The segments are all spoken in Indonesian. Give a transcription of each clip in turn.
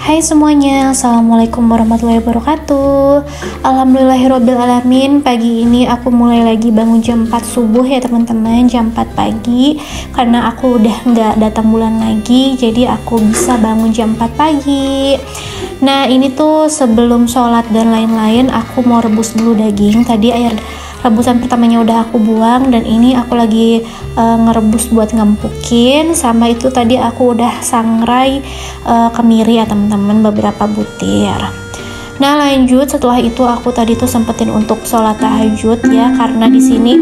Hai semuanya, Assalamualaikum warahmatullahi wabarakatuh. Alhamdulillahirrabbilalamin. Pagi ini aku mulai lagi bangun jam 4 subuh ya teman-teman, jam 4 pagi. Karena aku udah nggak datang bulan lagi, jadi aku bisa bangun jam 4 pagi. Nah ini tuh sebelum sholat dan lain-lain, aku mau rebus dulu daging. Tadi air rebusan pertamanya udah aku buang, dan ini aku lagi ngerebus buat ngempukin. Sama itu tadi aku udah sangrai kemiri ya teman-teman, beberapa butir. Nah lanjut, setelah itu aku tadi tuh sempetin untuk sholat tahajud ya, karena di sini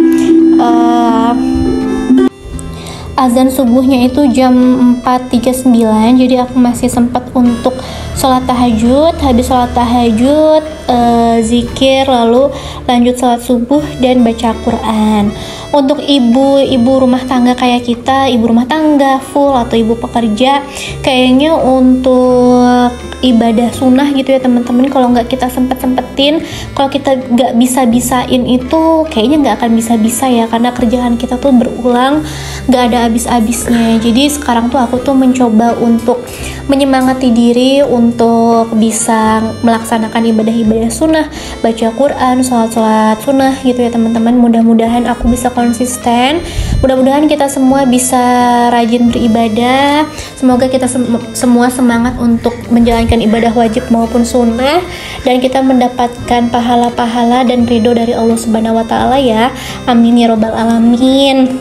azan subuhnya itu jam 4.39, jadi aku masih sempat untuk sholat tahajud. Habis sholat tahajud, zikir, lalu lanjut sholat subuh dan baca Quran. Untuk ibu rumah tangga kayak kita, ibu rumah tangga full atau ibu pekerja, kayaknya untuk ibadah sunnah gitu ya teman-teman, kalau nggak kita sempetin, kalau kita nggak bisa-bisain itu kayaknya nggak akan bisa-bisa ya, karena kerjaan kita tuh berulang, nggak ada habis-habisnya. Jadi sekarang tuh aku tuh mencoba untuk menyemangati diri untuk bisa melaksanakan ibadah-ibadah sunnah, baca Quran, sholat sunnah gitu ya teman-teman. Mudah-mudahan aku bisa konsisten, mudah-mudahan kita semua bisa rajin beribadah. Semoga kita semua semangat untuk menjalankan ibadah wajib maupun sunnah, dan kita mendapatkan pahala-pahala dan ridho dari Allah Subhanahu wa Ta'ala ya. Amin ya robbal alamin.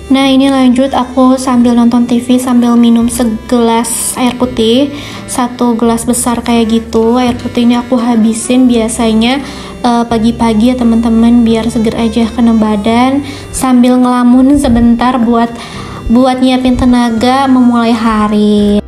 Nah ini lanjut, aku sambil nonton TV sambil minum segelas air putih, 1 gelas besar kayak gitu. Air putih ini aku habisin biasanya pagi-pagi ya teman-teman, biar seger aja kena badan, sambil ngelamun sebentar buat nyiapin tenaga memulai hari.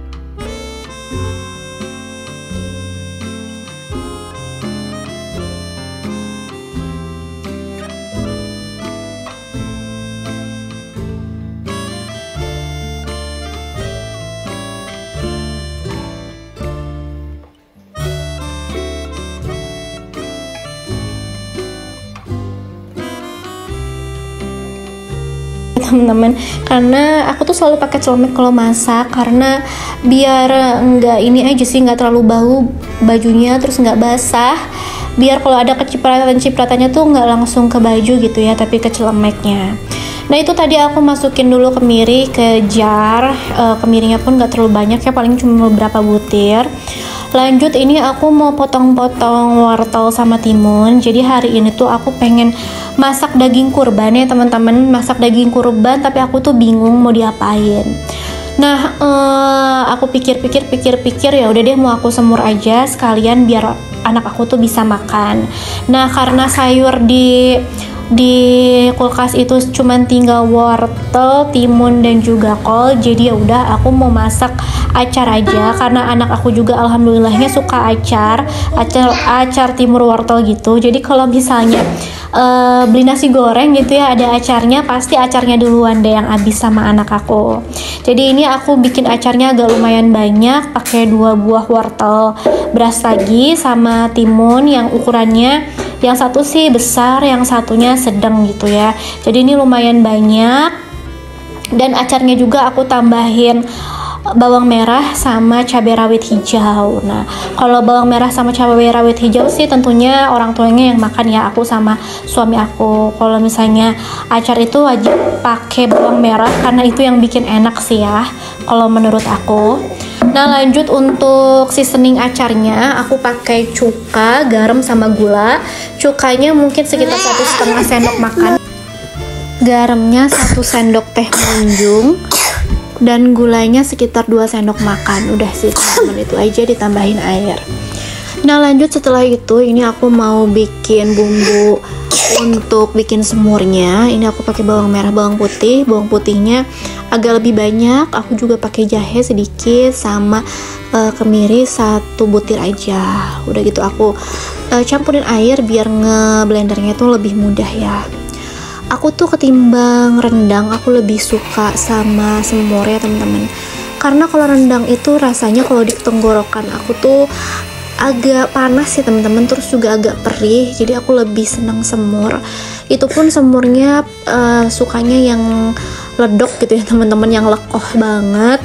Teman-teman, karena aku tuh selalu pakai celemek kalau masak, karena biar nggak ini aja sih, nggak terlalu bau bajunya, terus nggak basah, biar kalau ada kecipratan-cipratannya tuh nggak langsung ke baju gitu ya, tapi ke celemeknya. Nah itu tadi aku masukin dulu kemiri ke jar, kemirinya pun nggak terlalu banyak ya, paling cuma beberapa butir. Lanjut, ini aku mau potong-potong wortel sama timun. Jadi hari ini tuh aku pengen masak daging kurban ya teman-teman, masak daging kurban, tapi aku tuh bingung mau diapain. Nah aku pikir ya udah deh, mau aku semur aja sekalian biar anak aku tuh bisa makan. Nah karena sayur di kulkas itu cuman tinggal wortel, timun dan juga kol, jadi ya udah aku mau masak acar aja, karena anak aku juga alhamdulillahnya suka acar timur wortel gitu. Jadi kalau misalnya beli nasi goreng gitu ya, ada acarnya, pasti acarnya duluan deh yang habis sama anak aku. Jadi ini aku bikin acarnya agak lumayan banyak, pakai 2 buah wortel beras lagi sama timun yang ukurannya, yang satu sih besar, yang satunya sedang gitu ya. Jadi ini lumayan banyak, dan acarnya juga aku tambahin bawang merah sama cabai rawit hijau. Nah kalau bawang merah sama cabai rawit hijau sih tentunya orang tuanya yang makan ya, aku sama suami aku. Kalau misalnya acar itu wajib pakai bawang merah, karena itu yang bikin enak sih ya kalau menurut aku. Nah lanjut, untuk seasoning acarnya aku pakai cuka, garam sama gula. Cukanya mungkin sekitar 1,5 sendok makan, garamnya 1 sendok teh menjung, dan gulanya sekitar 2 sendok makan. Udah sih teman-teman, itu aja, ditambahin air. Nah lanjut setelah itu ini aku mau bikin bumbu untuk bikin semurnya. Ini aku pakai bawang merah, bawang putihnya agak lebih banyak. Aku juga pakai jahe sedikit sama kemiri 1 butir aja. Udah gitu aku campurin air biar ngeblendernya itu lebih mudah ya. Aku tuh ketimbang rendang aku lebih suka sama semur ya teman-teman. Karena kalau rendang itu rasanya kalau di tenggorokan aku tuh agak panas ya teman-teman, terus juga agak perih, jadi aku lebih senang semur. Itu pun semurnya sukanya yang ledok gitu ya teman-teman, yang lekoh banget.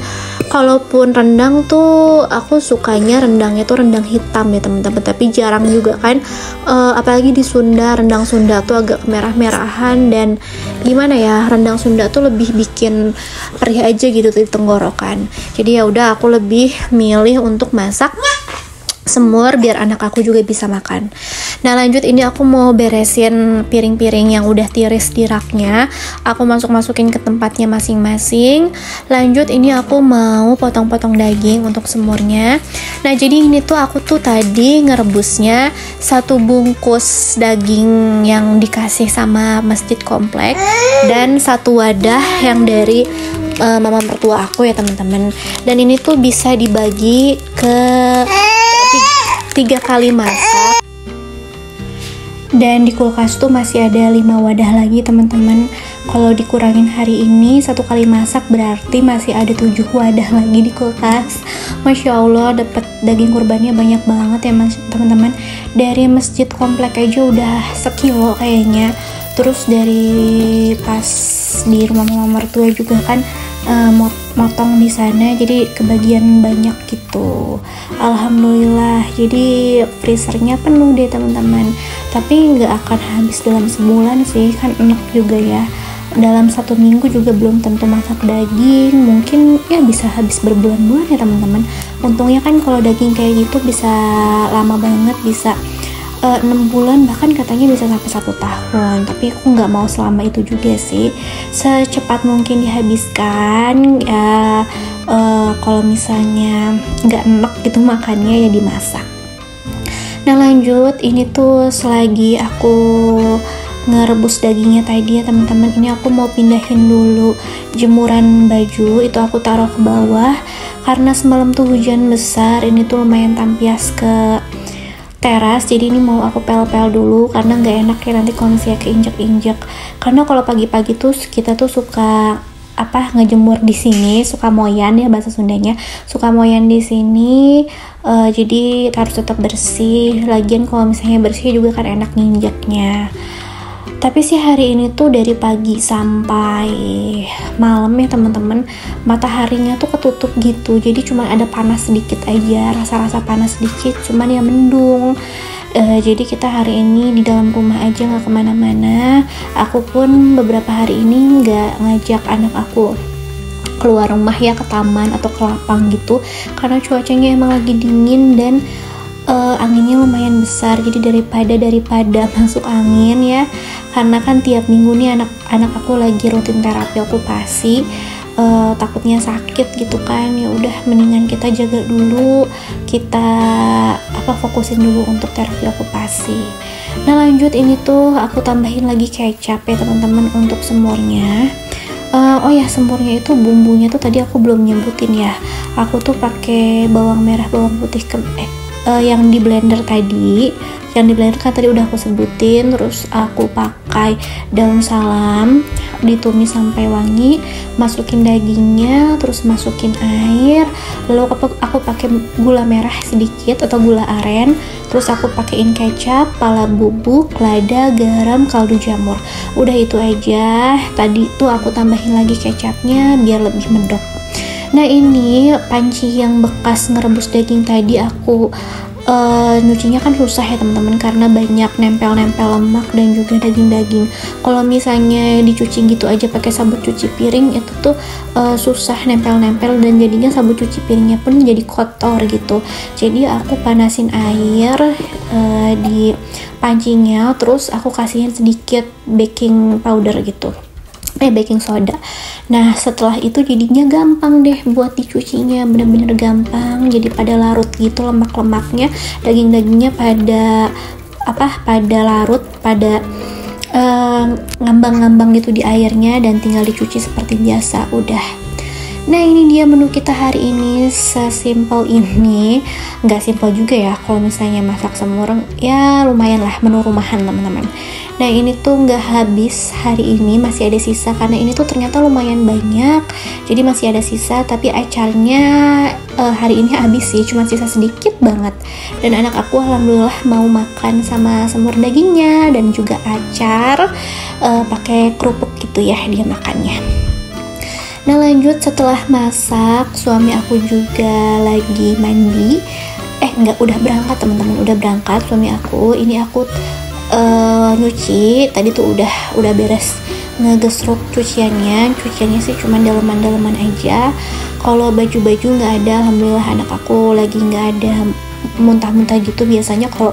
Kalaupun rendang tuh aku sukanya rendangnya tuh rendang hitam ya teman-teman, tapi jarang juga kan, apalagi di Sunda, rendang Sunda tuh agak merah-merahan dan gimana ya, rendang Sunda tuh lebih bikin perih aja gitu di tenggorokan. Jadi ya udah aku lebih milih untuk masak semur biar anak aku juga bisa makan. Nah lanjut ini aku mau beresin piring-piring yang udah tiris di raknya. Aku masukin ke tempatnya masing-masing. Lanjut ini aku mau potong-potong daging untuk semurnya. Nah jadi ini tuh aku tuh tadi ngerebusnya 1 bungkus daging yang dikasih sama masjid komplek dan 1 wadah yang dari mama mertua aku ya teman-teman. Dan ini tuh bisa dibagi ke 3 kali masak, dan di kulkas tuh masih ada 5 wadah lagi teman-teman. Kalau dikurangin hari ini 1 kali masak berarti masih ada 7 wadah lagi di kulkas. Masya Allah, dapat daging kurbannya banyak banget ya teman-teman. Dari masjid komplek aja udah sekilo kayaknya. Terus dari pas di rumah mama mertua juga kan motong di sana, jadi kebagian banyak gitu. Alhamdulillah, jadi freezernya penuh deh teman-teman. Tapi nggak akan habis dalam sebulan sih, kan enak juga ya. Dalam 1 minggu juga belum tentu masak daging, mungkin ya bisa habis berbulan-bulan ya teman-teman. Untungnya kan kalau daging kayak gitu bisa lama banget, bisa 6 bulan, bahkan katanya bisa sampai 1 tahun. Tapi aku nggak mau selama itu juga sih, secepat mungkin dihabiskan ya. Kalau misalnya nggak enak gitu makannya ya dimasak. Nah lanjut ini tuh selagi aku ngerebus dagingnya tadi ya teman-teman, ini aku mau pindahin dulu jemuran baju, itu aku taruh ke bawah karena semalam tuh hujan besar. Ini tuh lumayan tampias ke teras, jadi ini mau aku pel-pel dulu karena nggak enak ya nanti kalau misalnya keinjek-injek. Karena kalau pagi-pagi tuh kita tuh suka ngejemur di sini, suka moyan ya bahasa Sundanya, suka moyan di sini. Jadi harus tetap bersih. Lagian kalau misalnya bersih juga kan enak nginjeknya. Tapi sih hari ini tuh dari pagi sampai malam ya teman-teman, mataharinya tuh ketutup gitu, jadi cuma ada panas sedikit aja, rasa-rasa panas sedikit, cuman ya mendung. Jadi kita hari ini di dalam rumah aja, nggak kemana-mana. Aku pun beberapa hari ini nggak ngajak anak aku keluar rumah ya, ke taman atau ke lapang gitu, karena cuacanya emang lagi dingin dan anginnya lumayan besar. Jadi daripada masuk angin ya, karena kan tiap minggu nih anak aku lagi rutin terapi okupasi, takutnya sakit gitu kan. Ya udah mendingan kita jaga dulu, kita fokusin dulu untuk terapi okupasi. Nah lanjut ini tuh aku tambahin lagi kecap ya teman-teman untuk semurnya. Oh ya, semurnya itu bumbunya tuh tadi aku belum nyebutin ya. Aku tuh pakai bawang merah, bawang putih yang di blender tadi. Yang di blender kan tadi udah aku sebutin. Terus aku pakai daun salam, ditumis sampai wangi, masukin dagingnya, terus masukin air, lalu aku pakai gula merah sedikit atau gula aren, terus aku pakein kecap, pala bubuk, lada, garam, kaldu jamur. Udah itu aja. Tadi tuh aku tambahin lagi kecapnya biar lebih medok. Nah ini panci yang bekas ngerebus daging tadi aku nyucinya kan susah ya teman-teman, karena banyak nempel-nempel lemak dan juga daging-daging. Kalau misalnya dicuci gitu aja pakai sabut cuci piring itu tuh susah nempel-nempel, dan jadinya sabut cuci piringnya pun jadi kotor gitu. Jadi aku panasin air di pancinya, terus aku kasihin sedikit baking powder gitu. baking soda. Nah setelah itu jadinya gampang deh buat dicucinya, bener-bener gampang. Jadi pada larut gitu lemak-lemaknya, daging-dagingnya pada larut, pada ngambang-ngambang gitu di airnya, dan tinggal dicuci seperti biasa, udah. Nah ini dia menu kita hari ini, sesimpel ini. Nggak simpel juga ya kalau misalnya masak semur, ya lumayan lah, menu rumahan teman-teman. Nah ini tuh nggak habis hari ini, masih ada sisa karena ini tuh ternyata lumayan banyak, jadi masih ada sisa. Tapi acarnya hari ini habis sih, cuma sisa sedikit banget. Dan anak aku alhamdulillah mau makan sama semur dagingnya dan juga acar, pakai kerupuk gitu ya dia makannya. Nah lanjut, setelah masak suami aku juga lagi mandi. Udah berangkat teman-teman, udah berangkat suami aku. Ini aku nyuci tadi tuh udah beres ngegesruk cuciannya sih cuma daleman-daleman aja. Kalau baju-baju nggak ada, alhamdulillah anak aku lagi nggak ada muntah-muntah gitu. Biasanya kalau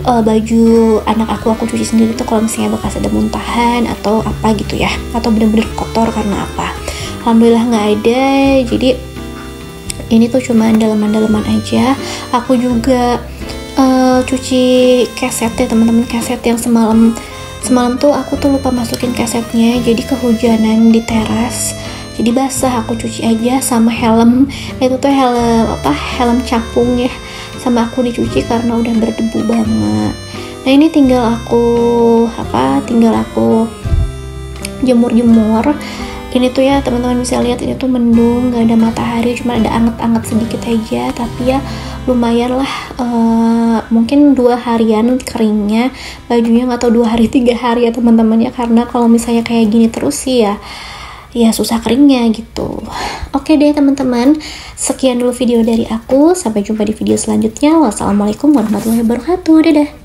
baju anak aku cuci sendiri tuh kalau misalnya bekas ada muntahan atau apa gitu ya, atau bener-bener kotor karena apa. Alhamdulillah nggak ada, jadi ini tuh cuma daleman-daleman aja. Aku juga cuci kesetnya teman-teman, keset yang semalam tuh aku tuh lupa masukin kesetnya, jadi kehujanan di teras, jadi basah. Aku cuci aja, sama helm itu tuh helm capung ya, sama aku dicuci karena udah berdebu banget. Nah ini tinggal aku jemur. Ini tuh ya teman-teman bisa lihat, ini tuh mendung, nggak ada matahari, cuma ada anget-anget sedikit aja, tapi ya lumayan lah. Mungkin 2 harian keringnya bajunya, nggak tahu 2 hari 3 hari ya teman-teman ya, karena kalau misalnya kayak gini terus sih ya susah keringnya gitu. Oke deh teman-teman, sekian dulu video dari aku, sampai jumpa di video selanjutnya. Wassalamualaikum warahmatullahi wabarakatuh, dadah.